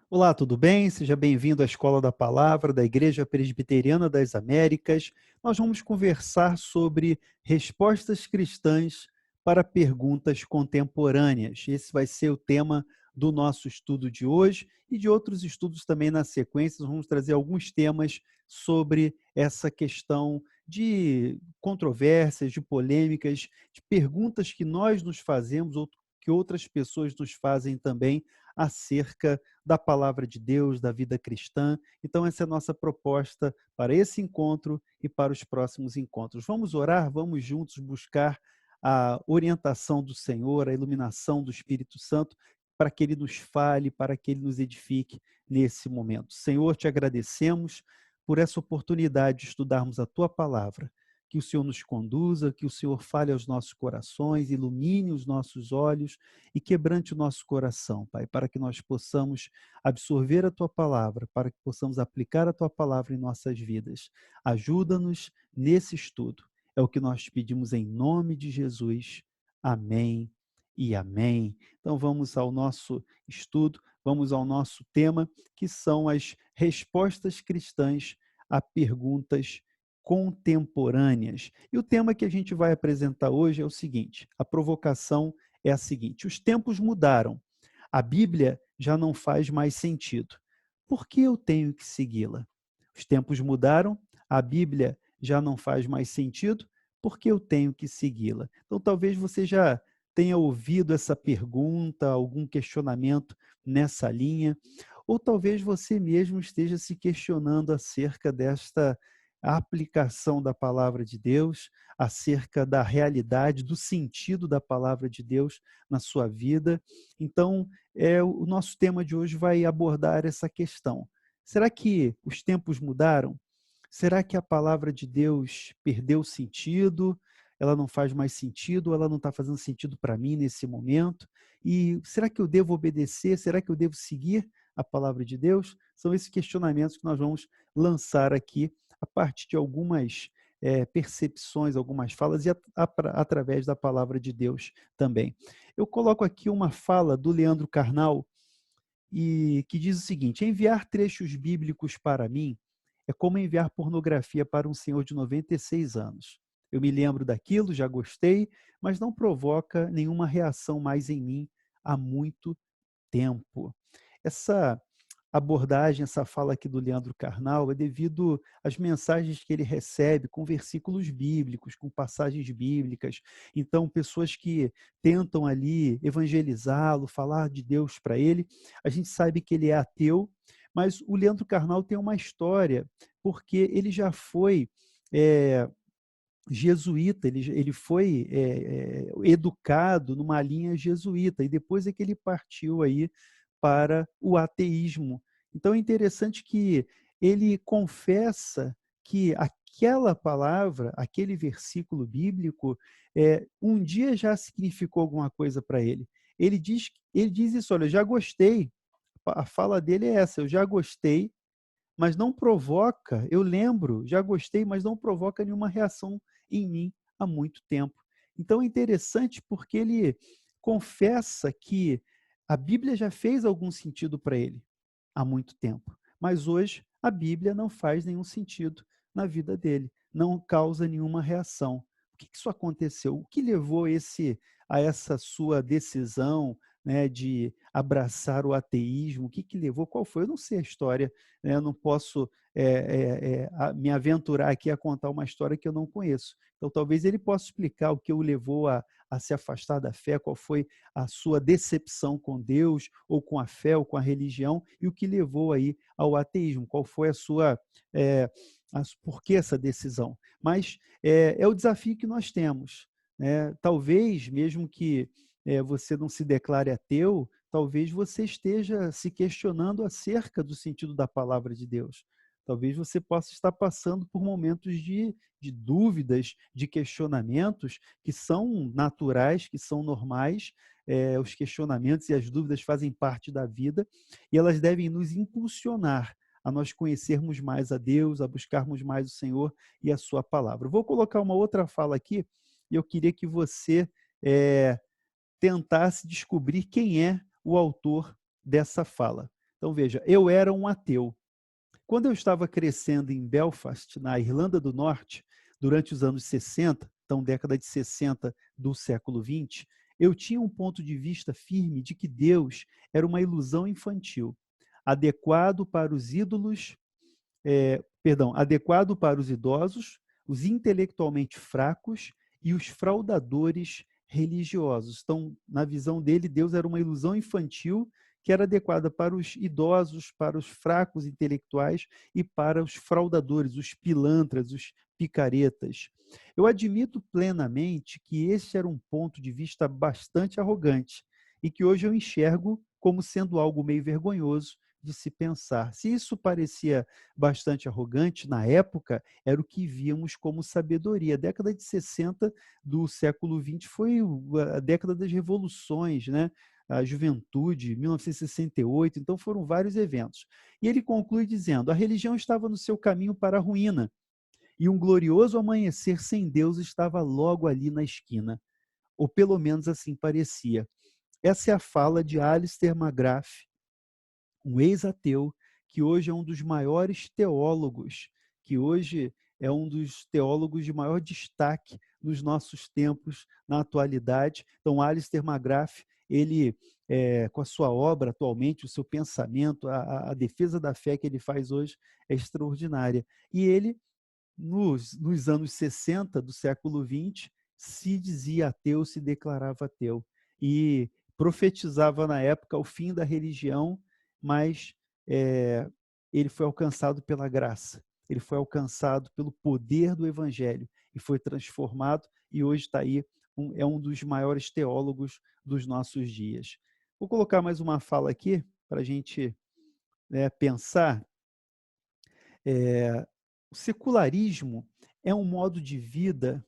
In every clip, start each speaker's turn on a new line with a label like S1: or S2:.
S1: Olá, tudo bem? Seja bem-vindo à Escola da Palavra da Igreja Presbiteriana das Américas. Nós vamos conversar sobre respostas cristãs para perguntas contemporâneas. Esse vai ser o tema do nosso estudo de hoje e de outros estudos também na sequência. Nós vamos trazer alguns temas sobre essa questão de controvérsias, de polêmicas, de perguntas que nós nos fazemos ou que outras pessoas nos fazem também acerca da palavra de Deus, da vida cristã. Então, essa é a nossa proposta para esse encontro e para os próximos encontros. Vamos orar, vamos juntos buscar a orientação do Senhor, a iluminação do Espírito Santo, para que Ele nos fale, para que Ele nos edifique nesse momento. Senhor, te agradecemos por essa oportunidade de estudarmos a Tua palavra. Que o Senhor nos conduza, que o Senhor fale aos nossos corações, ilumine os nossos olhos e quebrante o nosso coração, Pai, para que nós possamos absorver a Tua palavra, para que possamos aplicar a Tua palavra em nossas vidas. Ajuda-nos nesse estudo. É o que nós te pedimos em nome de Jesus. Amém e amém. Então vamos ao nosso estudo, vamos ao nosso tema, que são as respostas cristãs a perguntas contemporâneas. E o tema que a gente vai apresentar hoje é o seguinte: a provocação é a seguinte: os tempos mudaram, a Bíblia já não faz mais sentido. Por que eu tenho que segui-la? Os tempos mudaram, a Bíblia já não faz mais sentido, por que eu tenho que segui-la? Então, talvez você já tenha ouvido essa pergunta, algum questionamento nessa linha, ou talvez você mesmo esteja se questionando acerca desta aplicação da palavra de Deus, acerca da realidade, do sentido da palavra de Deus na sua vida. Então, o nosso tema de hoje vai abordar essa questão. Será que os tempos mudaram? Será que a palavra de Deus perdeu sentido? Ela não faz mais sentido? Ela não está fazendo sentido para mim nesse momento? E será que eu devo obedecer? Será que eu devo seguir a palavra de Deus? São esses questionamentos que nós vamos lançar aqui a partir de algumas percepções, algumas falas e através da palavra de Deus também. Eu coloco aqui uma fala do Leandro Carnal, e que diz o seguinte: enviar trechos bíblicos para mim é como enviar pornografia para um senhor de 96 anos. Eu me lembro daquilo, já gostei, mas não provoca nenhuma reação mais em mim há muito tempo. Essa abordagem, essa fala aqui do Leandro Carnal é devido às mensagens que ele recebe com versículos bíblicos, com passagens bíblicas. Então, pessoas que tentam ali evangelizá-lo, falar de Deus para ele, a gente sabe que ele é ateu, mas o Leandro Carnal tem uma história, porque ele já foi é, jesuíta, ele foi educado numa linha jesuíta, e depois é que ele partiu aí para o ateísmo. Então é interessante que ele confessa que aquela palavra, aquele versículo bíblico, um dia já significou alguma coisa para ele. Ele diz isso: olha, eu já gostei. A fala dele é essa: eu já gostei, mas não provoca, eu lembro, já gostei, mas não provoca nenhuma reação em mim há muito tempo. Então é interessante porque ele confessa que a Bíblia já fez algum sentido para ele há muito tempo, mas hoje a Bíblia não faz nenhum sentido na vida dele, não causa nenhuma reação. Por que isso aconteceu? O que levou a essa sua decisão, né, de abraçar o ateísmo? O que levou? Qual foi? Eu não sei a história, né? Eu não posso me aventurar aqui a contar uma história que eu não conheço. Então, talvez ele possa explicar o que o levou a se afastar da fé, qual foi a sua decepção com Deus, ou com a fé, ou com a religião, e o que levou aí ao ateísmo, qual foi a sua... por que essa decisão? Mas é o desafio que nós temos, né? Talvez, mesmo que você não se declare ateu, talvez você esteja se questionando acerca do sentido da palavra de Deus. Talvez você possa estar passando por momentos de dúvidas, de questionamentos que são naturais, que são normais. Os questionamentos e as dúvidas fazem parte da vida e elas devem nos impulsionar a nós conhecermos mais a Deus, a buscarmos mais o Senhor e a sua palavra. Vou colocar uma outra fala aqui e eu queria que você tentasse descobrir quem é o autor dessa fala. Então, veja, eu era um ateu. Quando eu estava crescendo em Belfast, na Irlanda do Norte, durante os anos 60, então década de 60 do século XX, eu tinha um ponto de vista firme de que Deus era uma ilusão infantil, adequado para os ídolos, adequado para os idosos, os intelectualmente fracos e os fraudadores religiosos. Então, na visão dele, Deus era uma ilusão infantil que era adequada para os idosos, para os fracos intelectuais e para os fraudadores, os pilantras, os picaretas. Eu admito plenamente que esse era um ponto de vista bastante arrogante e que hoje eu enxergo como sendo algo meio vergonhoso de se pensar. Se isso parecia bastante arrogante, na época, era o que víamos como sabedoria. A década de 60 do século XX foi a década das revoluções, né? A juventude, 1968, então foram vários eventos. E ele conclui dizendo: a religião estava no seu caminho para a ruína, e um glorioso amanhecer sem Deus estava logo ali na esquina, ou pelo menos assim parecia. Essa é a fala de Alistair McGrath, um ex-ateu, que hoje é um dos maiores teólogos, que hoje é um dos teólogos de maior destaque nos nossos tempos, na atualidade. Então, Alistair McGrath, ele, com a sua obra atualmente, o seu pensamento, a defesa da fé que ele faz hoje é extraordinária. E ele, nos anos 60 do século XX, se dizia ateu, se declarava ateu. E profetizava na época o fim da religião, mas ele foi alcançado pela graça, ele foi alcançado pelo poder do evangelho e foi transformado, e hoje está aí, é um dos maiores teólogos dos nossos dias. Vou colocar mais uma fala aqui para a gente pensar. O secularismo é um modo de vida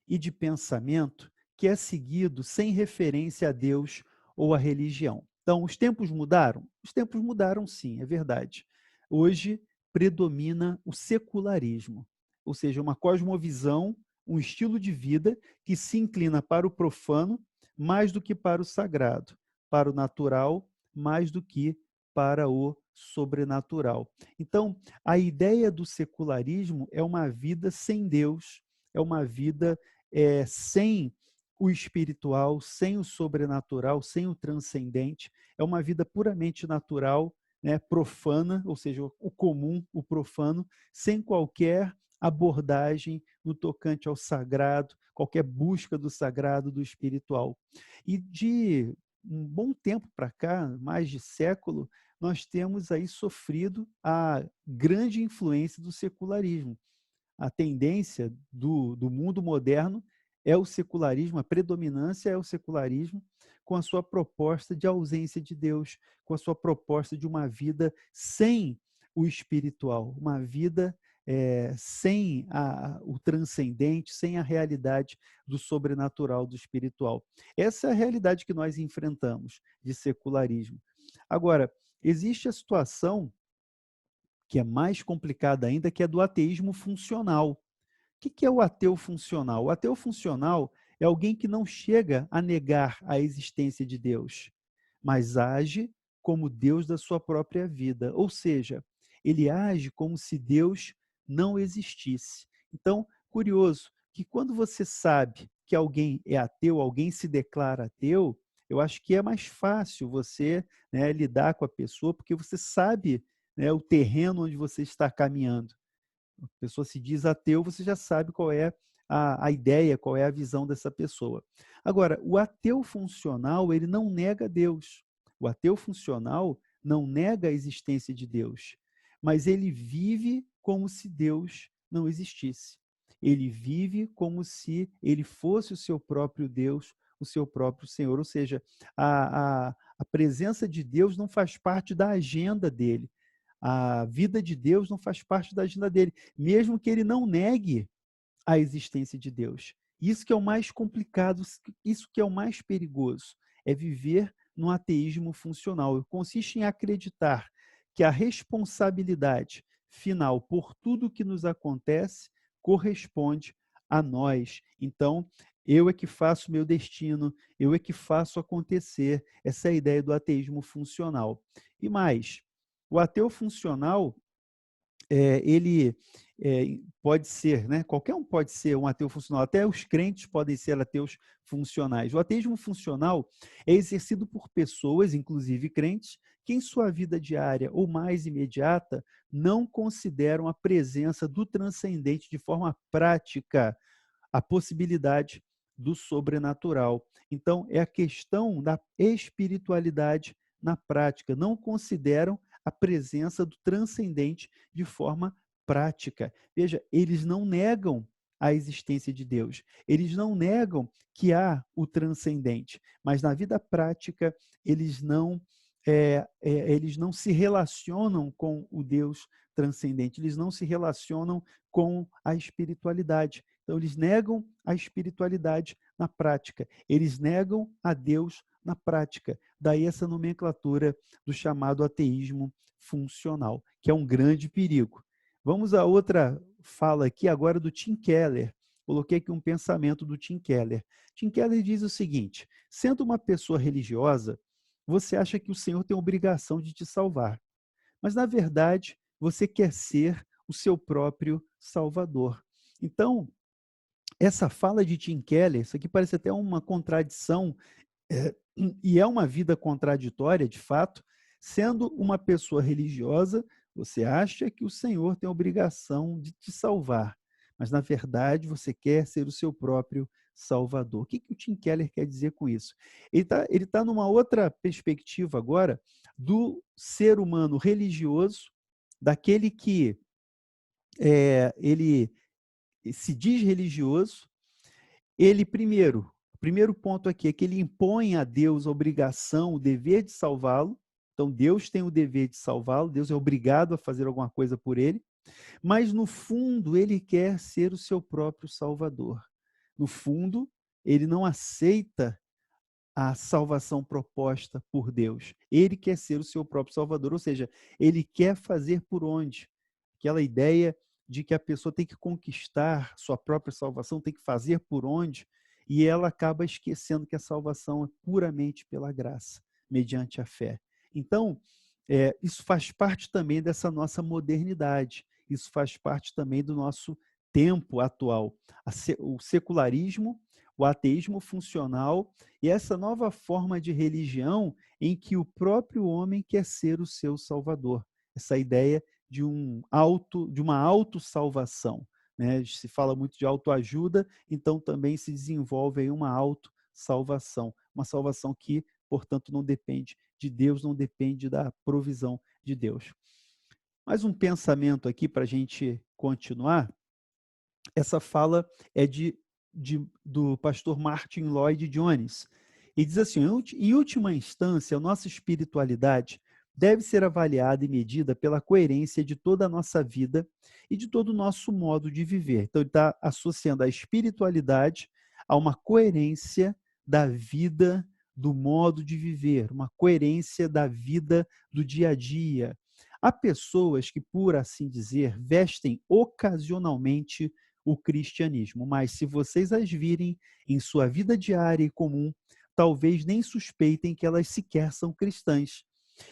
S1: e de pensamento que é seguido sem referência a Deus ou à religião. Então, os tempos mudaram? Os tempos mudaram, sim, é verdade. Hoje predomina o secularismo, ou seja, uma cosmovisão, um estilo de vida que se inclina para o profano mais do que para o sagrado, para o natural mais do que para o sobrenatural. Então, a ideia do secularismo é uma vida sem Deus, é uma vida sem o espiritual, sem o sobrenatural, sem o transcendente, é uma vida puramente natural, né, profana, ou seja, o comum, o profano, sem qualquer abordagem no tocante ao sagrado, qualquer busca do sagrado, do espiritual. E de um bom tempo para cá, mais de século, nós temos aí sofrido a grande influência do secularismo. A tendência do mundo moderno é o secularismo, a predominância é o secularismo, com a sua proposta de ausência de Deus, com a sua proposta de uma vida sem o espiritual, uma vida sem o transcendente, sem a realidade do sobrenatural, do espiritual. Essa é a realidade que nós enfrentamos de secularismo. Agora, existe a situação que é mais complicada ainda, que é do ateísmo funcional. O que é o ateu funcional? O ateu funcional é alguém que não chega a negar a existência de Deus, mas age como Deus da sua própria vida. Ou seja, ele age como se Deus não existisse. Então, curioso que quando você sabe que alguém é ateu, alguém se declara ateu, eu acho que é mais fácil você, né, lidar com a pessoa, porque você sabe, né, o terreno onde você está caminhando. A pessoa se diz ateu, você já sabe qual é a ideia, qual é a visão dessa pessoa. Agora, o ateu funcional, ele não nega Deus. O ateu funcional não nega a existência de Deus, mas ele vive como se Deus não existisse. Ele vive como se ele fosse o seu próprio Deus, o seu próprio Senhor. Ou seja, a presença de Deus não faz parte da agenda dele. A vida de Deus não faz parte da agenda dele, mesmo que ele não negue a existência de Deus. Isso que é o mais complicado, isso que é o mais perigoso, é viver no ateísmo funcional. Consiste em acreditar que a responsabilidade final por tudo que nos acontece corresponde a nós. Então, eu é que faço meu destino, eu é que faço acontecer. Essa é a ideia do ateísmo funcional. E mais, O ateu funcional, ele pode ser, né? Qualquer um pode ser um ateu funcional, até os crentes podem ser ateus funcionais. O ateísmo funcional é exercido por pessoas, inclusive crentes, que em sua vida diária ou mais imediata não consideram a presença do transcendente de forma prática, a possibilidade do sobrenatural. Então, é a questão da espiritualidade na prática. Não consideram a presença do transcendente de forma prática. Veja, eles não negam a existência de Deus. Eles não negam que há o transcendente, mas na vida prática eles não se relacionam com o Deus transcendente, eles não se relacionam com a espiritualidade. Então, eles negam a espiritualidade na prática, eles negam a Deus na prática. Daí essa nomenclatura do chamado ateísmo funcional, que é um grande perigo. Vamos a outra fala aqui agora do Tim Keller. Coloquei aqui um pensamento do Tim Keller. Tim Keller diz o seguinte: sendo uma pessoa religiosa, você acha que o Senhor tem a obrigação de te salvar, mas na verdade você quer ser o seu próprio Salvador. Então, essa fala de Tim Keller, isso aqui parece até uma contradição, é, e é uma vida contraditória, de fato. Sendo uma pessoa religiosa, você acha que o Senhor tem a obrigação de te salvar, mas na verdade você quer ser o seu próprio Salvador. O que o Tim Keller quer dizer com isso? Ele tá numa outra perspectiva agora do ser humano religioso, daquele que ele se diz religioso. Ele, o primeiro ponto aqui é que ele impõe a Deus a obrigação, o dever de salvá-lo. Então, Deus tem o dever de salvá-lo, Deus é obrigado a fazer alguma coisa por ele, mas no fundo ele quer ser o seu próprio Salvador. No fundo, ele não aceita a salvação proposta por Deus. Ele quer ser o seu próprio Salvador, ou seja, ele quer fazer por onde? Aquela ideia de que a pessoa tem que conquistar sua própria salvação, tem que fazer por onde, e ela acaba esquecendo que a salvação é puramente pela graça, mediante a fé. Então, isso faz parte também dessa nossa modernidade, isso faz parte também do nosso tempo atual. O secularismo, o ateísmo funcional e essa nova forma de religião em que o próprio homem quer ser o seu salvador. Essa ideia de uma autossalvação, né? Se fala muito de autoajuda, então também se desenvolve aí uma autossalvação, uma salvação que, portanto, não depende de Deus, não depende da provisão de Deus. Mais um pensamento aqui para a gente continuar. Essa fala é do pastor Martin Lloyd Jones. E diz assim: em última instância, a nossa espiritualidade deve ser avaliada e medida pela coerência de toda a nossa vida e de todo o nosso modo de viver. Então, ele está associando a espiritualidade a uma coerência da vida, do modo de viver, uma coerência da vida do dia a dia. Há pessoas que, por assim dizer, vestem ocasionalmente o cristianismo, mas se vocês as virem em sua vida diária e comum, talvez nem suspeitem que elas sequer são cristãs.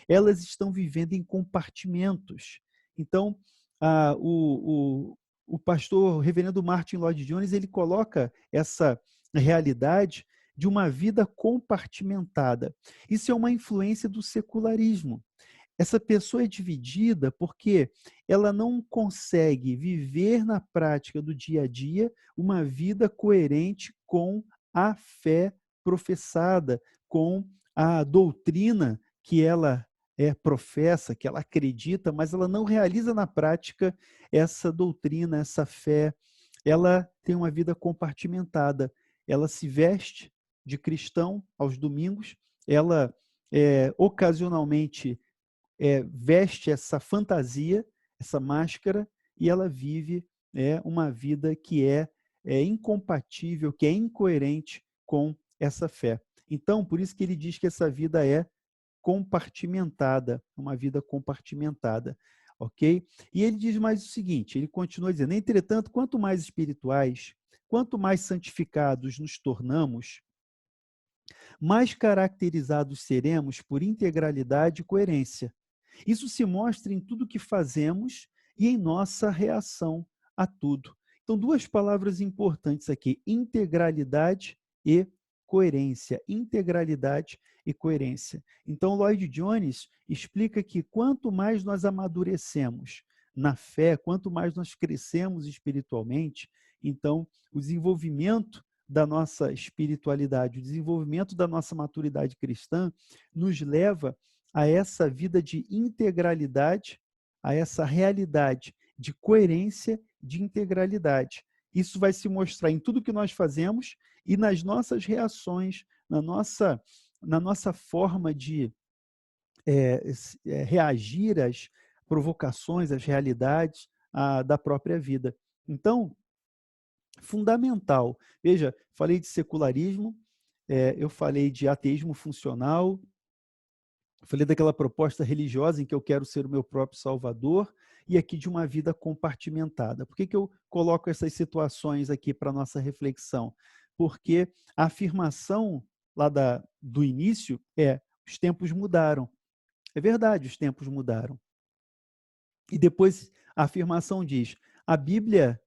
S1: Elas estão vivendo em compartimentos. Então, o pastor, o reverendo Martin Lloyd Jones, ele coloca essa realidade de uma vida compartimentada. Isso é uma influência do secularismo. Essa pessoa é dividida porque ela não consegue viver na prática do dia a dia uma vida coerente com a fé professada, com a doutrina que ela professa, que ela acredita, mas ela não realiza na prática essa doutrina, essa fé. Ela tem uma vida compartimentada. Ela se veste de cristão aos domingos, ela ocasionalmente veste essa fantasia, essa máscara, e ela vive uma vida que é incompatível, que é incoerente com essa fé. Então, por isso que ele diz que essa vida é compartimentada, uma vida compartimentada, ok? E ele diz mais o seguinte, ele continua dizendo: entretanto, quanto mais espirituais, quanto mais santificados nos tornamos, mais caracterizados seremos por integralidade e coerência. Isso se mostra em tudo que fazemos e em nossa reação a tudo. Então, duas palavras importantes aqui: integralidade e coerência. Integralidade e coerência. Então, Lloyd Jones explica que quanto mais nós amadurecemos na fé, quanto mais nós crescemos espiritualmente, então o desenvolvimento da nossa espiritualidade, o desenvolvimento da nossa maturidade cristã nos leva a essa vida de integralidade, a essa realidade de coerência, de integralidade. Isso vai se mostrar em tudo que nós fazemos e nas nossas reações, na nossa forma de reagir às provocações, às realidades da própria vida. Então, fundamental. Veja, falei de secularismo, eu falei de ateísmo funcional, falei daquela proposta religiosa em que eu quero ser o meu próprio salvador e aqui de uma vida compartimentada. Por que eu coloco essas situações aqui para a nossa reflexão? Porque a afirmação lá do início é: os tempos mudaram. É verdade, os tempos mudaram. E depois a afirmação diz: a Bíblia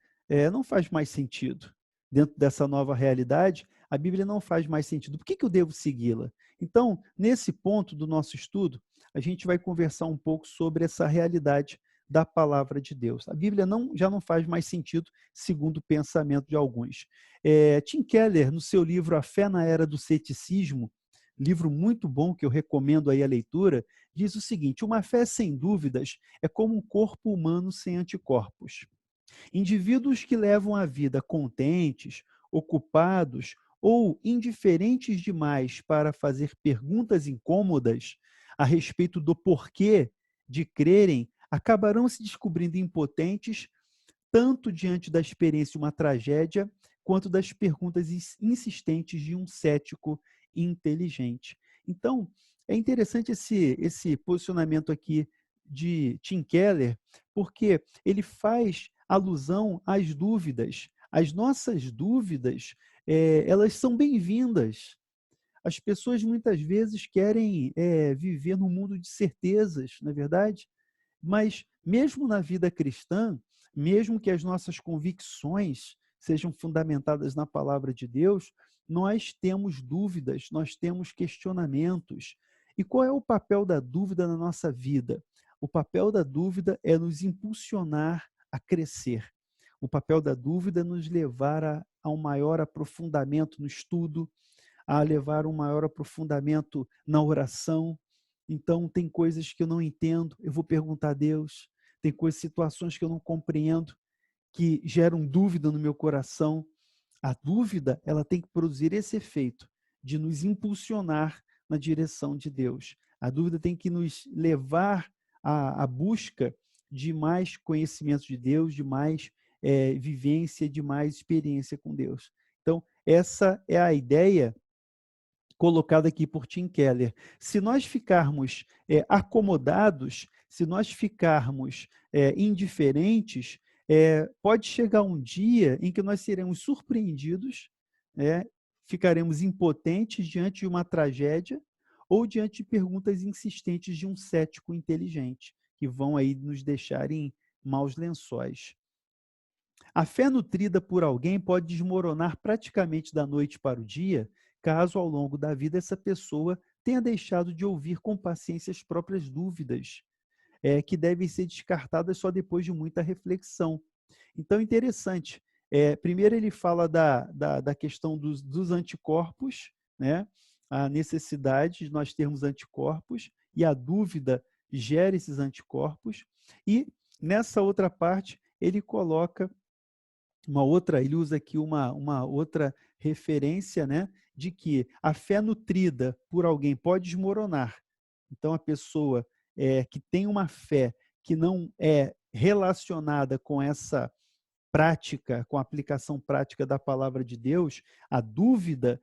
S1: não faz mais sentido. Dentro dessa nova realidade, a Bíblia não faz mais sentido. Por que eu devo segui-la? Então, nesse ponto do nosso estudo, a gente vai conversar um pouco sobre essa realidade da palavra de Deus. A Bíblia já não faz mais sentido, segundo o pensamento de alguns. Tim Keller, no seu livro A Fé na Era do Ceticismo, livro muito bom que eu recomendo aí a leitura, diz o seguinte: uma fé sem dúvidas é como um corpo humano sem anticorpos. Indivíduos que levam a vida contentes, ocupados ou indiferentes demais para fazer perguntas incômodas a respeito do porquê de crerem acabarão se descobrindo impotentes tanto diante da experiência de uma tragédia, quanto das perguntas insistentes de um cético inteligente. Então, é interessante esse posicionamento aqui de Tim Keller, porque ele faz alusão às dúvidas. As nossas dúvidas, elas são bem-vindas. As pessoas muitas vezes querem viver num mundo de certezas, não é verdade? Mas, mesmo na vida cristã, mesmo que as nossas convicções sejam fundamentadas na palavra de Deus, nós temos dúvidas, nós temos questionamentos. E qual é o papel da dúvida na nossa vida? O papel da dúvida é nos impulsionar a crescer. O papel da dúvida é nos levar a um maior aprofundamento no estudo, a levar um maior aprofundamento na oração. Então, tem coisas que eu não entendo, eu vou perguntar a Deus. Tem coisas, situações que eu não compreendo, que geram dúvida no meu coração. A dúvida, ela tem que produzir esse efeito de nos impulsionar na direção de Deus. A dúvida tem que nos levar à busca de mais conhecimento de Deus, de mais vivência, de mais experiência com Deus. Então, essa é a ideia colocado aqui por Tim Keller. Se nós ficarmos acomodados, se nós ficarmos indiferentes, pode chegar um dia em que nós seremos surpreendidos, ficaremos impotentes diante de uma tragédia ou diante de perguntas insistentes de um cético inteligente, que vão aí nos deixar em maus lençóis. A fé nutrida por alguém pode desmoronar praticamente da noite para o dia, caso ao longo da vida essa pessoa tenha deixado de ouvir com paciência as próprias dúvidas, que devem ser descartadas só depois de muita reflexão. Então, interessante. Primeiro ele fala da questão dos anticorpos, né? A necessidade de nós termos anticorpos e a dúvida gera esses anticorpos. E nessa outra parte ele coloca ele usa aqui uma outra referência, né, de que a fé nutrida por alguém pode desmoronar. Então, a pessoa que tem uma fé que não é relacionada com essa prática, com a aplicação prática da palavra de Deus, a dúvida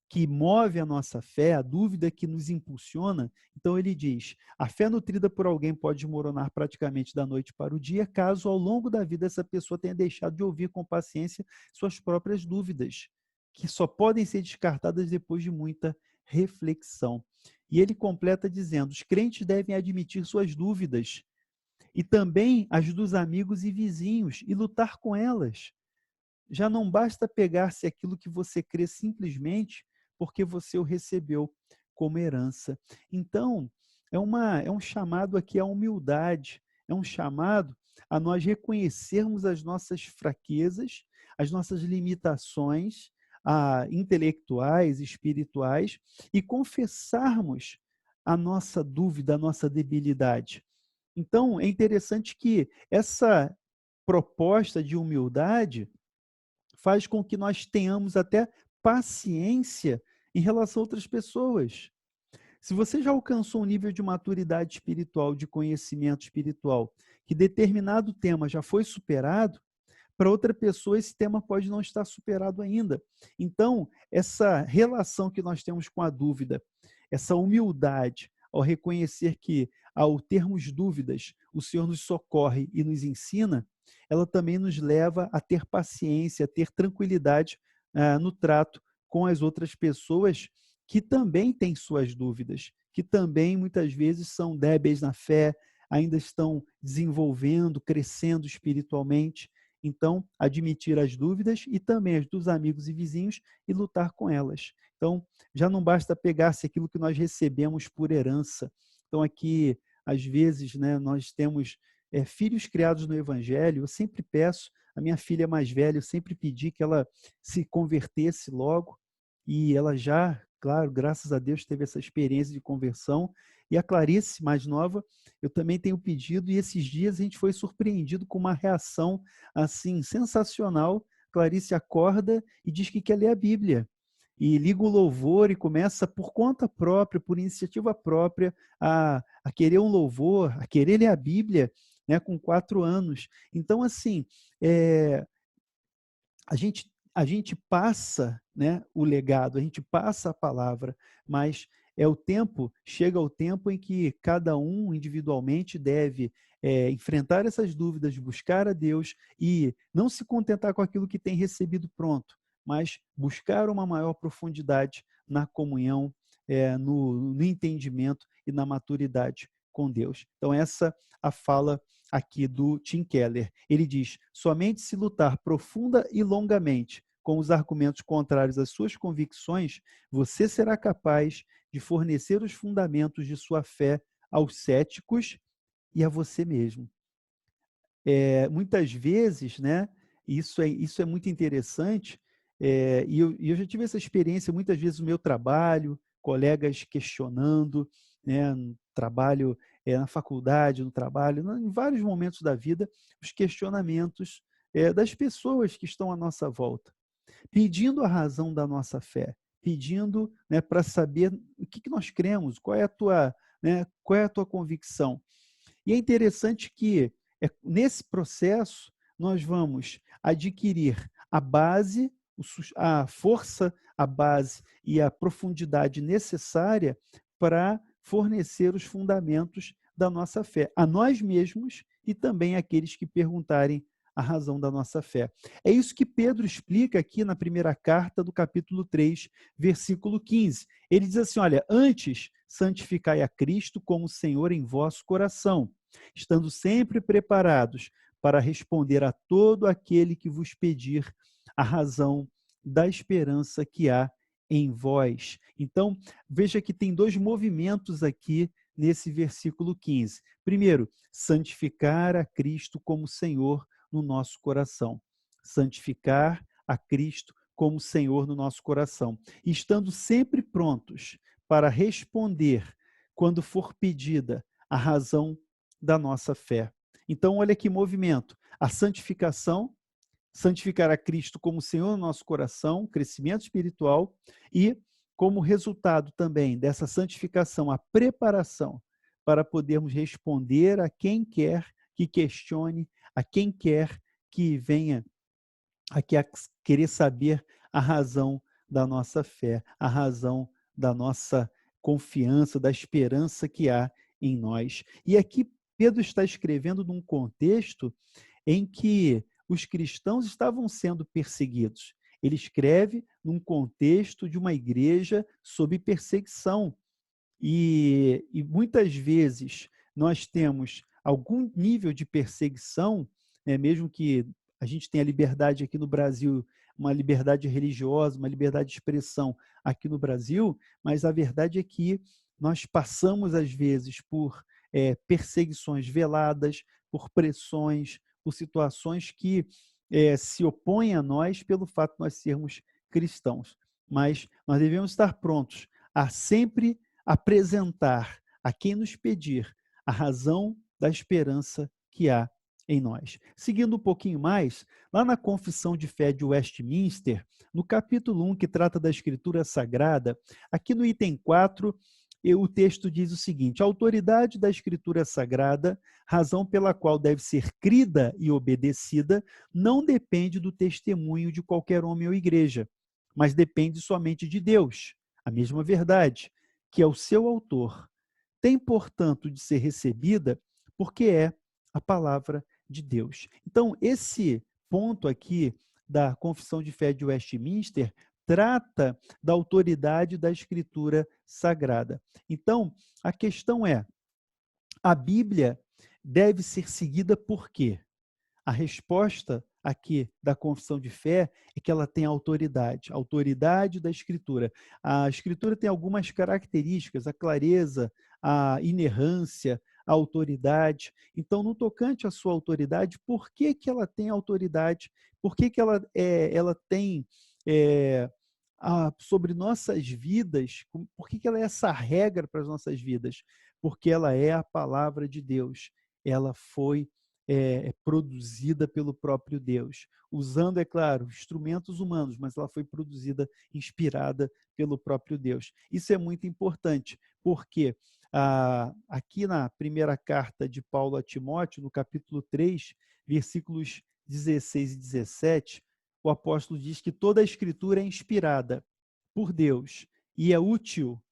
S1: que move a nossa fé, a dúvida que nos impulsiona. Então ele diz: a fé nutrida por alguém pode desmoronar praticamente da noite para o dia, caso ao longo da vida essa pessoa tenha deixado de ouvir com paciência suas próprias dúvidas, que só podem ser descartadas depois de muita reflexão. E ele completa dizendo: os crentes devem admitir suas dúvidas e também as dos amigos e vizinhos e lutar com elas. Já não basta pegar-se aquilo que você crê simplesmente porque você o recebeu como herança. Então, é um chamado aqui à humildade, é um chamado a nós reconhecermos as nossas fraquezas, as nossas limitações intelectuais, espirituais, e confessarmos a nossa dúvida, a nossa debilidade. Então, é interessante que essa proposta de humildade faz com que nós tenhamos até paciência em relação a outras pessoas. Se você já alcançou um nível de maturidade espiritual, de conhecimento espiritual, que determinado tema já foi superado, para outra pessoa esse tema pode não estar superado ainda. Então, essa relação que nós temos com a dúvida, essa humildade ao reconhecer que, ao termos dúvidas, o Senhor nos socorre e nos ensina, ela também nos leva a ter paciência, a ter tranquilidade no trato com as outras pessoas que também têm suas dúvidas, que também muitas vezes são débeis na fé, ainda estão desenvolvendo, crescendo espiritualmente. Então, admitir as dúvidas e também as dos amigos e vizinhos e lutar com elas. Então, já não basta pegar-se aquilo que nós recebemos por herança. Então, aqui, às vezes, né, nós temos filhos criados no Evangelho. Eu sempre peço, a minha filha mais velha, eu sempre pedi que ela se convertesse logo, e ela já, claro, graças a Deus, teve essa experiência de conversão. E a Clarice, mais nova, eu também tenho pedido, e esses dias a gente foi surpreendido com uma reação assim sensacional. Clarice acorda e diz que quer ler a Bíblia. E liga o louvor e começa por conta própria, por iniciativa própria, a querer um louvor, a querer ler a Bíblia, né, com 4 anos. Então, assim, a gente passa, né, o legado, a gente passa a palavra, mas chega o tempo em que cada um individualmente deve enfrentar essas dúvidas, buscar a Deus e não se contentar com aquilo que tem recebido pronto, mas buscar uma maior profundidade na comunhão, no entendimento e na maturidade com Deus. Então, essa a fala aqui do Tim Keller. Ele diz: somente se lutar profunda e longamente com os argumentos contrários às suas convicções, você será capaz de fornecer os fundamentos de sua fé aos céticos e a você mesmo. Muitas vezes, né, isso é muito interessante, e eu já tive essa experiência muitas vezes no meu trabalho, colegas questionando, né, no trabalho, na faculdade, no trabalho, em vários momentos da vida, os questionamentos das pessoas que estão à nossa volta, pedindo a razão da nossa fé, pedindo, né, para saber o que nós cremos, qual é a tua convicção. E é interessante que, nesse processo, nós vamos adquirir a base, a força, a base e a profundidade necessária para fornecer os fundamentos da nossa fé, a nós mesmos e também àqueles que perguntarem a razão da nossa fé. É isso que Pedro explica aqui na primeira carta do capítulo 3, versículo 15. Ele diz assim: olha, antes santificai a Cristo como Senhor em vosso coração, estando sempre preparados para responder a todo aquele que vos pedir a razão da esperança que há em vós. Então, veja que tem dois movimentos aqui nesse versículo 15. Primeiro, santificar a Cristo como Senhor no nosso coração. Santificar a Cristo como Senhor no nosso coração. E estando sempre prontos para responder quando for pedida a razão da nossa fé. Então, olha que movimento. A santificação, santificar a Cristo como Senhor no nosso coração, crescimento espiritual, e como resultado também dessa santificação, a preparação para podermos responder a quem quer que questione, a quem quer que venha a querer saber a razão da nossa fé, a razão da nossa confiança, da esperança que há em nós. E aqui Pedro está escrevendo num contexto em que os cristãos estavam sendo perseguidos. Ele escreve num contexto de uma igreja sob perseguição. E muitas vezes nós temos algum nível de perseguição, né, mesmo que a gente tenha liberdade aqui no Brasil, uma liberdade religiosa, uma liberdade de expressão aqui no Brasil, mas a verdade é que nós passamos, às vezes, por perseguições veladas, por pressões, por situações que se opõem a nós pelo fato de nós sermos cristãos. Mas nós devemos estar prontos a sempre apresentar a quem nos pedir a razão da esperança que há em nós. Seguindo um pouquinho mais, lá na Confissão de Fé de Westminster, no capítulo 1, que trata da Escritura Sagrada, aqui no item 4, o texto diz o seguinte: a autoridade da Escritura Sagrada, razão pela qual deve ser crida e obedecida, não depende do testemunho de qualquer homem ou igreja, mas depende somente de Deus. A mesma verdade, que é o seu autor, tem, portanto, de ser recebida porque é a palavra de Deus. Então, esse ponto aqui da Confissão de Fé de Westminster trata da autoridade da Escritura Sagrada. Então, a questão é: a Bíblia deve ser seguida por quê? A resposta aqui da confissão de fé é que ela tem autoridade, a autoridade da Escritura. A Escritura tem algumas características, a clareza, a inerrância, a autoridade. Então, no tocante à sua autoridade, por que que ela tem autoridade? Por que que ela tem sobre nossas vidas? Por que que ela é essa regra para as nossas vidas? Porque ela é a palavra de Deus. Ela foi produzida pelo próprio Deus, usando, é claro, instrumentos humanos, mas ela foi produzida, inspirada pelo próprio Deus. Isso é muito importante, porque aqui na primeira carta de Paulo a Timóteo, no capítulo 3, versículos 16 e 17, o apóstolo diz que toda a escritura é inspirada por Deus e é útil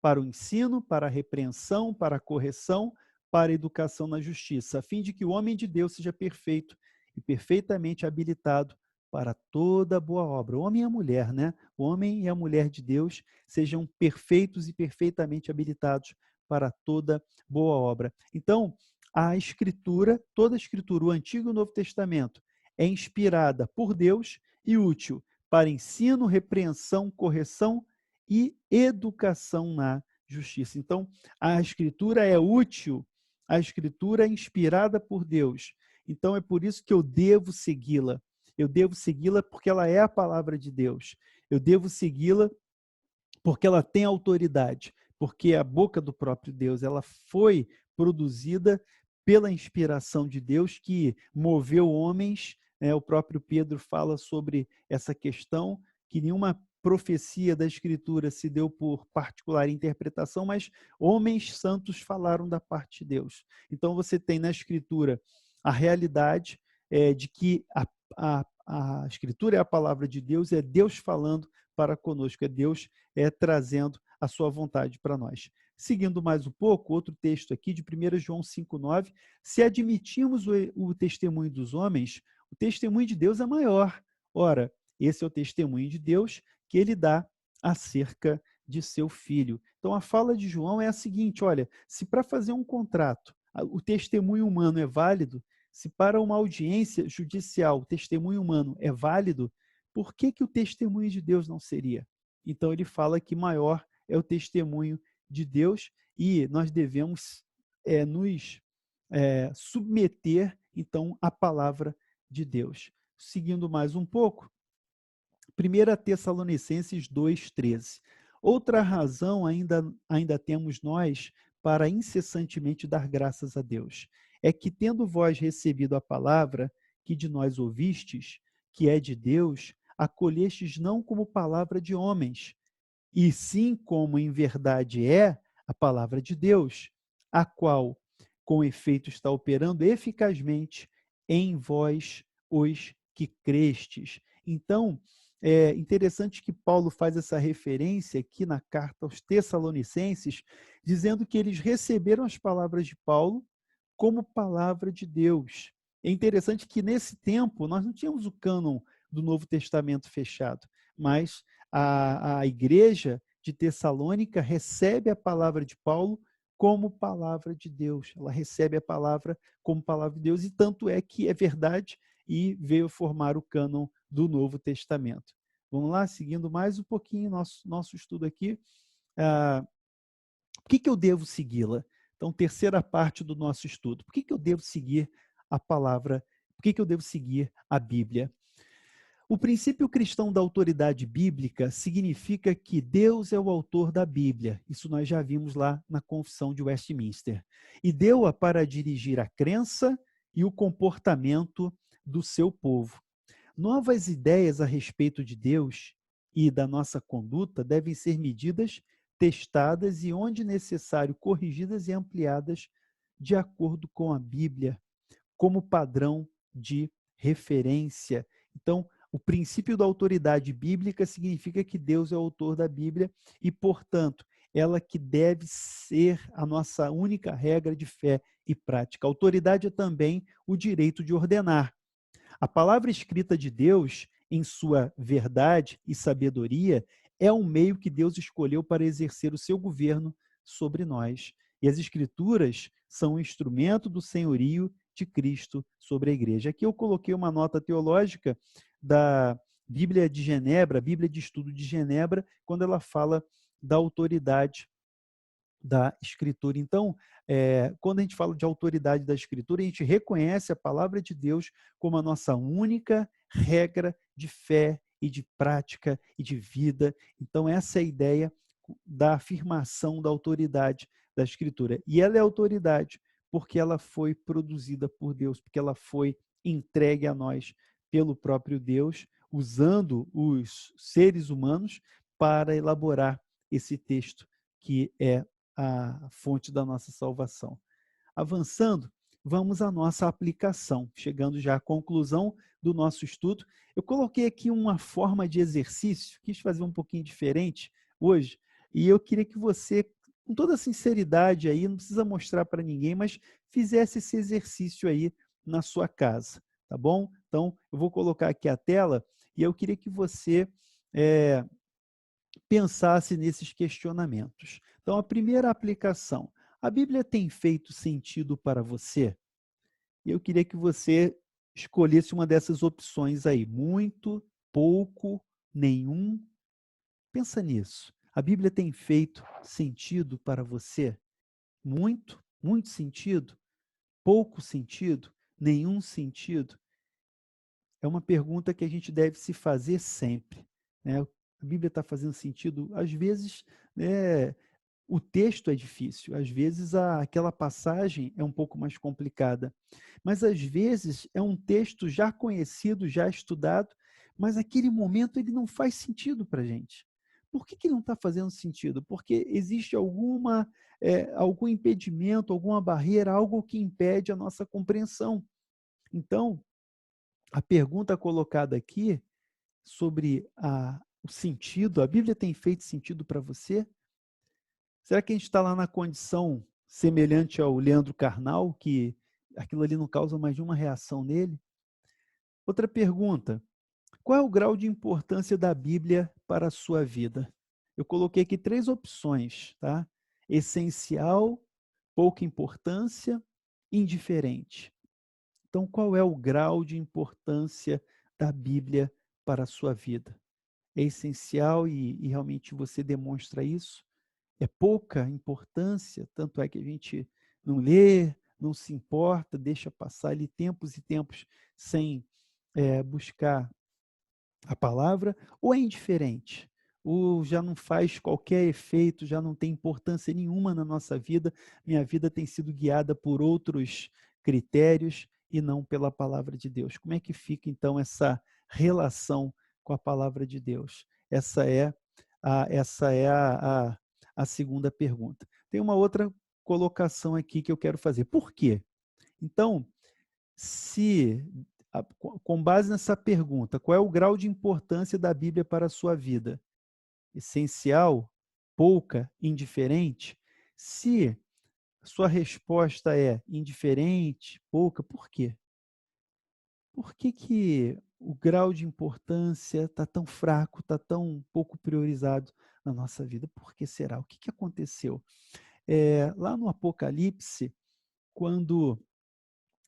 S1: para o ensino, para a repreensão, para a correção, para a educação na justiça, a fim de que o homem de Deus seja perfeito e perfeitamente habilitado para toda boa obra. O homem e a mulher, né? O homem e a mulher de Deus sejam perfeitos e perfeitamente habilitados para toda boa obra. Então, a Escritura, toda a Escritura, o Antigo e o Novo Testamento, é inspirada por Deus e útil para ensino, repreensão, correção e educação na justiça. Então, a Escritura é útil, a Escritura é inspirada por Deus. Então, é por isso que eu devo segui-la. Eu devo segui-la porque ela é a palavra de Deus. Eu devo segui-la porque ela tem autoridade, porque a boca do próprio Deus, ela foi produzida pela inspiração de Deus que moveu homens, né? O próprio Pedro fala sobre essa questão, que nenhuma profecia da Escritura se deu por particular interpretação, mas homens santos falaram da parte de Deus. Então você tem na Escritura a realidade de que a Escritura é a palavra de Deus, é Deus falando para conosco, é Deus trazendo a sua vontade para nós. Seguindo mais um pouco, outro texto aqui de 1 João 5,9, se admitimos o testemunho dos homens, o testemunho de Deus é maior. Ora, esse é o testemunho de Deus que ele dá acerca de seu filho. Então, a fala de João é a seguinte: olha, se para fazer um contrato o testemunho humano é válido, se para uma audiência judicial o testemunho humano é válido, por que que o testemunho de Deus não seria? Então, ele fala que maior é o testemunho de Deus e nós devemos nos submeter, então, à palavra de Deus. Seguindo mais um pouco, 1 Tessalonicenses 2,13. Outra razão ainda temos nós para incessantemente dar graças a Deus, é que, tendo vós recebido a palavra que de nós ouvistes, que é de Deus, acolhestes não como palavra de homens, e sim como em verdade é a palavra de Deus, a qual, com efeito, está operando eficazmente em vós os que crestes. Então, é interessante que Paulo faz essa referência aqui na carta aos Tessalonicenses, dizendo que eles receberam as palavras de Paulo como palavra de Deus. É interessante que nesse tempo nós não tínhamos o cânon do Novo Testamento fechado, mas a igreja de Tessalônica recebe a palavra de Paulo como palavra de Deus. Ela recebe a palavra como palavra de Deus, e tanto é que é verdade e veio formar o cânon do Novo Testamento. Vamos lá, seguindo mais um pouquinho nosso estudo aqui. Por que eu devo segui-la? Então, terceira parte do nosso estudo. Por que eu devo seguir a palavra? Por que eu devo seguir a Bíblia? O princípio cristão da autoridade bíblica significa que Deus é o autor da Bíblia. Isso nós já vimos lá na Confissão de Westminster. E deu-a para dirigir a crença e o comportamento do seu povo. Novas ideias a respeito de Deus e da nossa conduta devem ser medidas, testadas e, onde necessário, corrigidas e ampliadas de acordo com a Bíblia, como padrão de referência. Então, o princípio da autoridade bíblica significa que Deus é o autor da Bíblia e, portanto, ela que deve ser a nossa única regra de fé e prática. A autoridade é também o direito de ordenar. A palavra escrita de Deus, em sua verdade e sabedoria, é um meio que Deus escolheu para exercer o seu governo sobre nós. E as Escrituras são um instrumento do senhorio de Cristo sobre a igreja. Aqui eu coloquei uma nota teológica da Bíblia de Genebra, a Bíblia de Estudo de Genebra, quando ela fala da autoridade da Escritura. Então, quando a gente fala de autoridade da Escritura, a gente reconhece a palavra de Deus como a nossa única regra de fé e de prática e de vida. Então, essa é a ideia da afirmação da autoridade da Escritura. E ela é autoridade porque ela foi produzida por Deus, porque ela foi entregue a nós pelo próprio Deus, usando os seres humanos para elaborar esse texto que é a fonte da nossa salvação. Avançando, vamos à nossa aplicação, chegando já à conclusão do nosso estudo. Eu coloquei aqui uma forma de exercício, quis fazer um pouquinho diferente hoje, e eu queria que você, com toda sinceridade aí, não precisa mostrar para ninguém, mas fizesse esse exercício aí na sua casa, tá bom? Então, eu vou colocar aqui a tela e eu queria que você pensasse nesses questionamentos. Então, a primeira aplicação: a Bíblia tem feito sentido para você? E eu queria que você escolhesse uma dessas opções aí: muito, pouco, nenhum. Pensa nisso. A Bíblia tem feito sentido para você? Muito, muito sentido? Pouco sentido? Nenhum sentido? É uma pergunta que a gente deve se fazer sempre, né? A Bíblia está fazendo sentido? Às vezes, né, o texto é difícil, às vezes aquela passagem é um pouco mais complicada, mas às vezes é um texto já conhecido, já estudado, mas naquele momento ele não faz sentido para a gente. Por que não está fazendo sentido? Porque existe algum impedimento, alguma barreira, algo que impede a nossa compreensão. Então, a pergunta colocada aqui sobre o sentido, a Bíblia tem feito sentido para você? Será que a gente está lá na condição semelhante ao Leandro Carnal, que aquilo ali não causa mais de uma reação nele? Outra pergunta: qual é o grau de importância da Bíblia para a sua vida? Eu coloquei aqui 3 opções, tá? Essencial, pouca importância, indiferente. Então, qual é o grau de importância da Bíblia para a sua vida? É essencial e realmente você demonstra isso? É pouca importância, tanto é que a gente não lê, não se importa, deixa passar ali tempos e tempos sem buscar a palavra, ou é indiferente, ou já não faz qualquer efeito, já não tem importância nenhuma na nossa vida, minha vida tem sido guiada por outros critérios e não pela palavra de Deus. Como é que fica então essa relação com a palavra de Deus? Essa é a segunda pergunta. Tem uma outra colocação aqui que eu quero fazer. Por quê? Então, se, com base nessa pergunta, qual é o grau de importância da Bíblia para a sua vida? Essencial, pouca, indiferente? Se sua resposta é indiferente, pouca, por quê? Por que o grau de importância está tão fraco, está tão pouco priorizado na nossa vida. Por que será? O que que aconteceu? Lá no Apocalipse, quando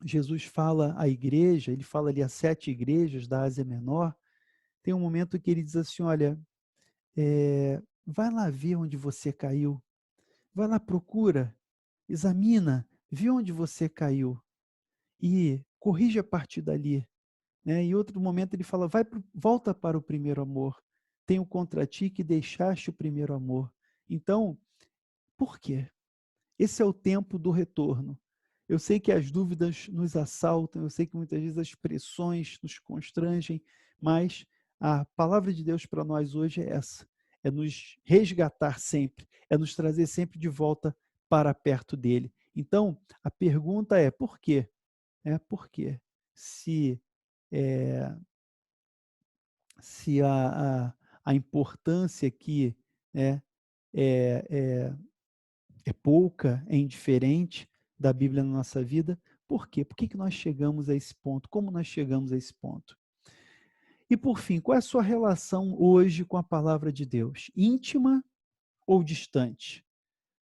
S1: Jesus fala à igreja, ele fala ali às 7 igrejas da Ásia Menor, tem um momento que ele diz assim: olha, vai lá ver onde você caiu, vai lá, procura, examina, vê onde você caiu e corrige a partir dali. Né? Em outro momento ele fala: volta para o primeiro amor, tenho contra ti que deixaste o primeiro amor. Então, por quê? Esse é o tempo do retorno. Eu sei que as dúvidas nos assaltam, eu sei que muitas vezes as pressões nos constrangem, mas a palavra de Deus para nós hoje é essa: é nos resgatar sempre, é nos trazer sempre de volta para perto dele. Então, a pergunta é: por quê? Por quê? Se, é, se a importância aqui é, é, é é pouca, é indiferente da Bíblia na nossa vida. Por quê? Por que que nós chegamos a esse ponto? Como nós chegamos a esse ponto? E por fim, qual é a sua relação hoje com a palavra de Deus? Íntima ou distante?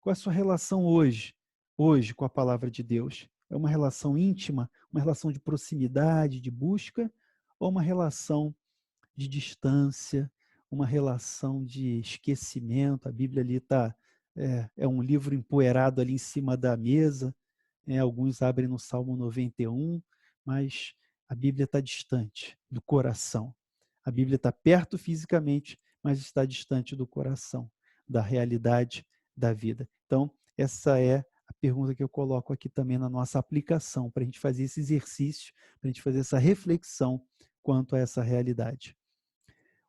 S1: Qual é a sua relação hoje com a palavra de Deus? É uma relação íntima, uma relação de proximidade, de busca, ou uma relação de distância, uma relação de esquecimento? A Bíblia ali está, é um livro empoeirado ali em cima da mesa, alguns abrem no Salmo 91, mas a Bíblia está distante do coração. A Bíblia está perto fisicamente, mas está distante do coração, da realidade da vida. Então, essa é a pergunta que eu coloco aqui também na nossa aplicação, para a gente fazer esse exercício, para a gente fazer essa reflexão quanto a essa realidade.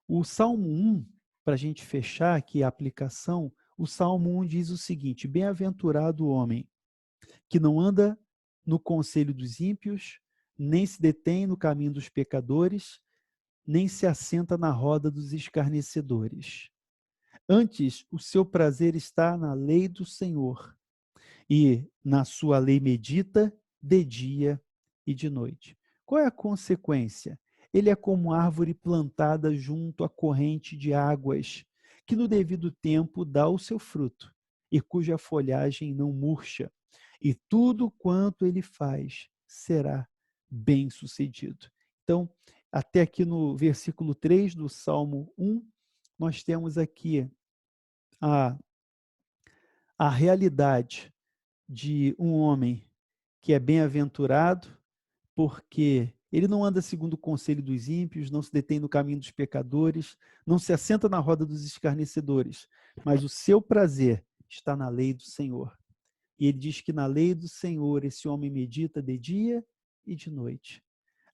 S1: O Salmo 1, para a gente fechar aqui a aplicação, o Salmo 1 diz o seguinte: bem-aventurado o homem que não anda no conselho dos ímpios, nem se detém no caminho dos pecadores, nem se assenta na roda dos escarnecedores. Antes, o seu prazer está na lei do Senhor, e na sua lei medita de dia e de noite. Qual é a consequência? Ele é como árvore plantada junto à corrente de águas, que no devido tempo dá o seu fruto, e cuja folhagem não murcha, e tudo quanto ele faz será bem-sucedido. Então, até aqui no versículo 3 do Salmo 1, nós temos aqui a, a realidade de um homem que é bem-aventurado, porque ele não anda segundo o conselho dos ímpios, não se detém no caminho dos pecadores, não se assenta na roda dos escarnecedores, mas o seu prazer está na lei do Senhor. E ele diz que na lei do Senhor esse homem medita de dia e de noite.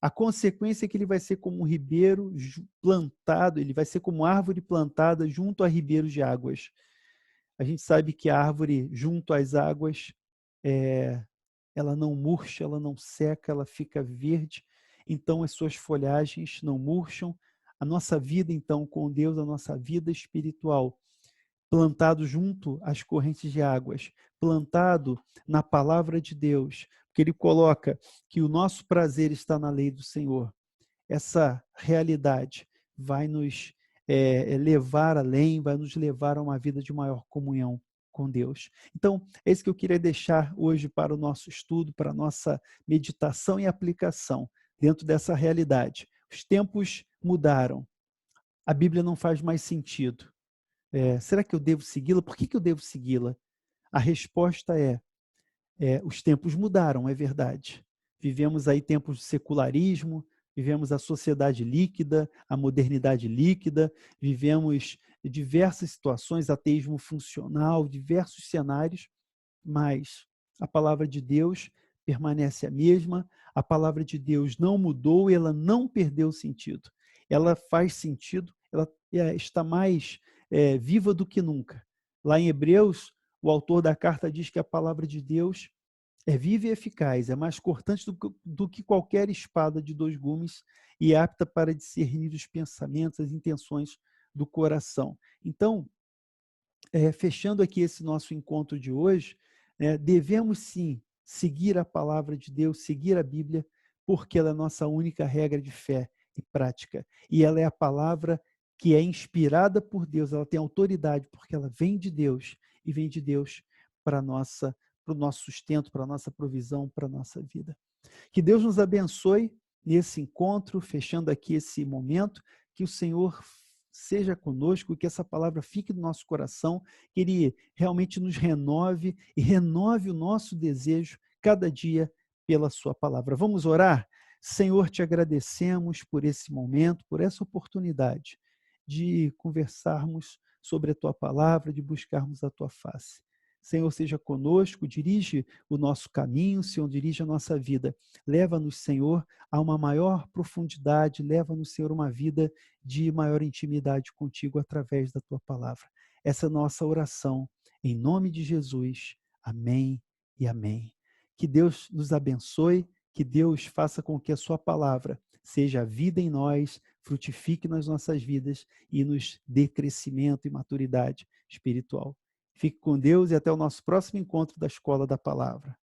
S1: A consequência é que ele vai ser como um ribeiro plantado, ele vai ser como árvore plantada junto a ribeiros de águas. A gente sabe que a árvore junto às águas, ela não murcha, ela não seca, ela fica verde, então as suas folhagens não murcham. A nossa vida, então, com Deus, a nossa vida espiritual, plantado junto às correntes de águas, plantado na palavra de Deus, porque ele coloca que o nosso prazer está na lei do Senhor. Essa realidade vai nos levar além, vai nos levar a uma vida de maior comunhão com Deus. Então, é isso que eu queria deixar hoje para o nosso estudo, para a nossa meditação e aplicação dentro dessa realidade. Os tempos mudaram, a Bíblia não faz mais sentido. Será que eu devo segui-la? Por que que eu devo segui-la? A resposta os tempos mudaram, é verdade. Vivemos aí tempos de secularismo, vivemos a sociedade líquida, a modernidade líquida, vivemos diversas situações, ateísmo funcional, diversos cenários, mas a palavra de Deus permanece a mesma, a palavra de Deus não mudou e ela não perdeu sentido. Ela faz sentido, ela está mais viva do que nunca. Lá em Hebreus, o autor da carta diz que a palavra de Deus é viva e eficaz, é mais cortante do que qualquer espada de dois gumes e é apta para discernir os pensamentos, as intenções do coração. Então, fechando aqui esse nosso encontro de hoje, devemos sim seguir a palavra de Deus, seguir a Bíblia, porque ela é a nossa única regra de fé e prática. E ela é a palavra que é inspirada por Deus, ela tem autoridade, porque ela vem de Deus, e vem de Deus para o nosso sustento, para a nossa provisão, para a nossa vida. Que Deus nos abençoe nesse encontro, fechando aqui esse momento, que o Senhor seja conosco, que essa palavra fique no nosso coração, que Ele realmente nos renove e renove o nosso desejo cada dia pela sua palavra. Vamos orar? Senhor, te agradecemos por esse momento, por essa oportunidade de conversarmos sobre a tua palavra, de buscarmos a tua face. Senhor, seja conosco, dirige o nosso caminho, Senhor, dirige a nossa vida. Leva-nos, Senhor, a uma maior profundidade, leva-nos, Senhor, uma vida de maior intimidade contigo através da tua palavra. Essa é a nossa oração, em nome de Jesus. Amém e amém. Que Deus nos abençoe, que Deus faça com que a sua palavra seja a vida em nós, frutifique nas nossas vidas e nos dê crescimento e maturidade espiritual. Fique com Deus e até o nosso próximo encontro da Escola da Palavra.